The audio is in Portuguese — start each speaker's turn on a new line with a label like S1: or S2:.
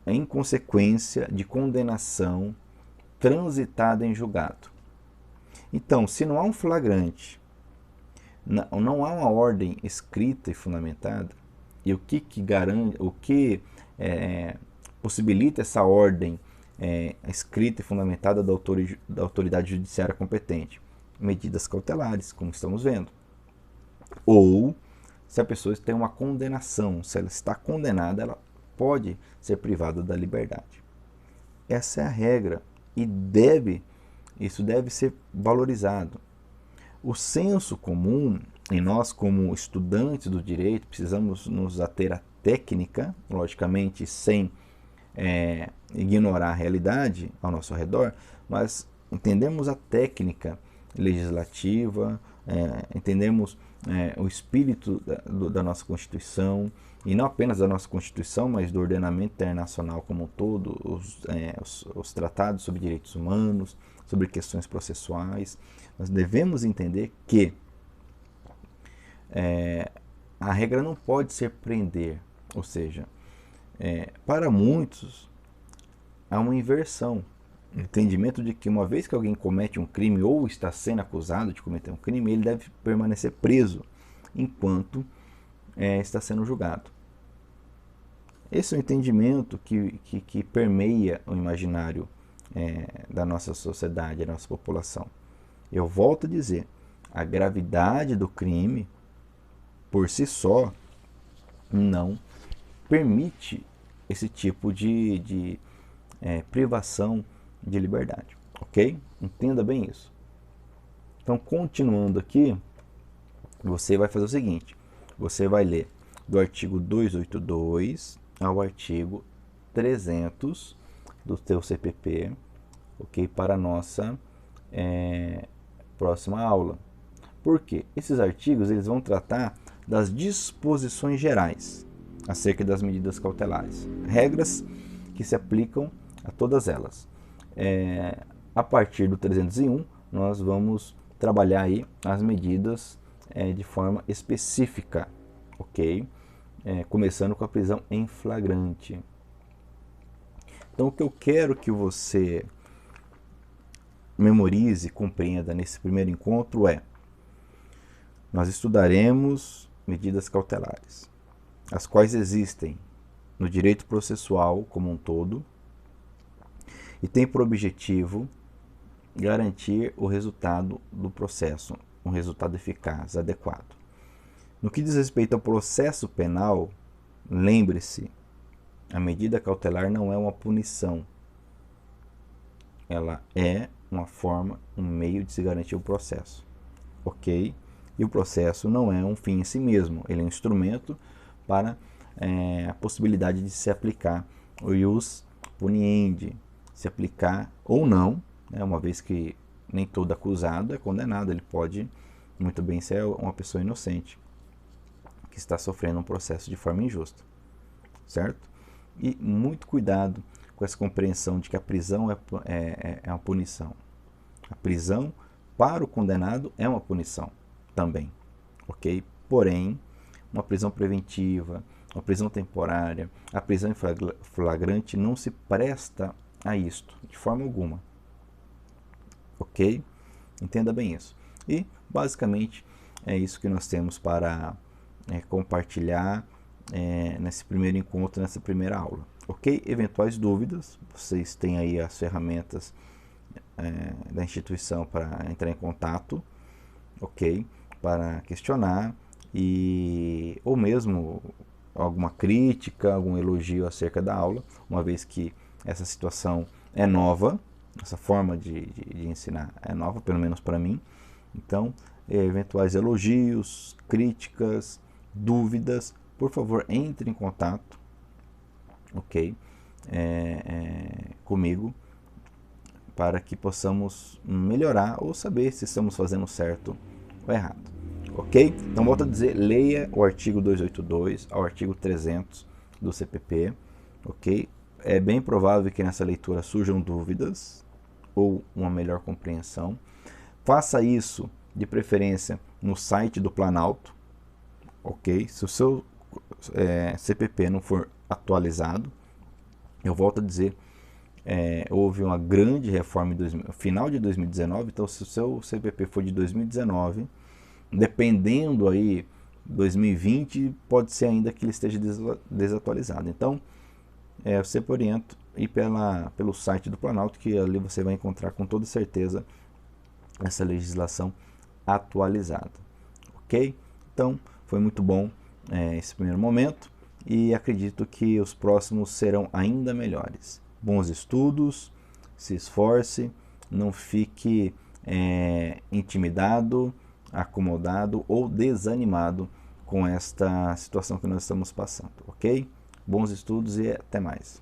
S1: em consequência de condenação transitada em julgado. Então, se não há um flagrante, não há uma ordem escrita e fundamentada, e o que garante, o que possibilita essa ordem escrita e fundamentada da autoridade judiciária competente? Medidas cautelares, como estamos vendo. Ou se a pessoa tem uma condenação, se ela está condenada, ela pode ser privada da liberdade. Essa é a regra e isso deve ser valorizado. O senso comum, e nós como estudantes do direito precisamos nos ater à técnica, logicamente sem ignorar a realidade ao nosso redor, mas entendemos a técnica legislativa, entendemos o espírito da nossa Constituição, e não apenas da nossa Constituição, mas do ordenamento internacional como um todo, os tratados sobre direitos humanos, sobre questões processuais. Nós devemos entender que a regra não pode ser prender, ou seja, para muitos há uma inversão, o entendimento de que uma vez que alguém comete um crime ou está sendo acusado de cometer um crime, ele deve permanecer preso enquanto está sendo julgado. Esse é o entendimento que permeia o imaginário da nossa sociedade, da nossa população. Eu volto a dizer, a gravidade do crime, por si só, não permite esse tipo de privação de liberdade, ok? Entenda bem isso. Então, continuando aqui, você vai fazer o seguinte, você vai ler do artigo 282 ao artigo 300 do teu CPP, ok? Para a nossa próxima aula. Por quê? Esses artigos eles vão tratar das disposições gerais acerca das medidas cautelares, regras que se aplicam a todas elas. A partir do 301, nós vamos trabalhar aí as medidas de forma específica, ok? Começando com a prisão em flagrante. Então, o que eu quero que você memorize e compreenda nesse primeiro encontro nós estudaremos medidas cautelares, as quais existem no direito processual como um todo e tem por objetivo garantir o resultado do processo, um resultado eficaz, adequado. No que diz respeito ao processo penal, lembre-se, a medida cautelar não é uma punição, ela é uma forma, um meio de se garantir o processo, ok? E o processo não é um fim em si mesmo, ele é um instrumento para a possibilidade de se aplicar o ius puniendi, se aplicar ou não, uma vez que nem todo acusado é condenado, ele pode muito bem ser uma pessoa inocente que está sofrendo um processo de forma injusta, certo? E muito cuidado com essa compreensão de que a prisão é uma punição. A prisão para o condenado é uma punição também, ok? Porém, uma prisão preventiva, uma prisão temporária, a prisão em flagrante não se presta a isto, de forma alguma, ok? Entenda bem isso. E, basicamente, é isso que nós temos para compartilhar nesse primeiro encontro, nessa primeira aula, ok? Eventuais dúvidas, vocês têm aí as ferramentas da instituição para entrar em contato, ok? Para questionar ou mesmo alguma crítica, algum elogio acerca da aula, uma vez que essa situação é nova, essa forma de ensinar é nova, pelo menos para mim. Então, eventuais elogios, críticas, dúvidas, por favor, entre em contato, ok? Comigo, para que possamos melhorar ou saber se estamos fazendo certo ou errado, ok? Então, volto a dizer, leia o artigo 282 ao artigo 300 do CPP, ok? É bem provável que nessa leitura surjam dúvidas ou uma melhor compreensão. Faça isso, de preferência, no site do Planalto, ok? Se o seu CPP não for atualizado, Eu volto a dizer, houve uma grande reforma no final de 2019, então se o seu CPP for de 2019, dependendo aí 2020, pode ser ainda que ele esteja desatualizado. Então, eu sempre oriento ir pelo site do Planalto, que ali você vai encontrar com toda certeza essa legislação atualizada. Ok? Então, foi muito bom esse primeiro momento e acredito que os próximos serão ainda melhores. Bons estudos, se esforce, não fique intimidado, acomodado ou desanimado com esta situação que nós estamos passando, ok? Bons estudos e até mais.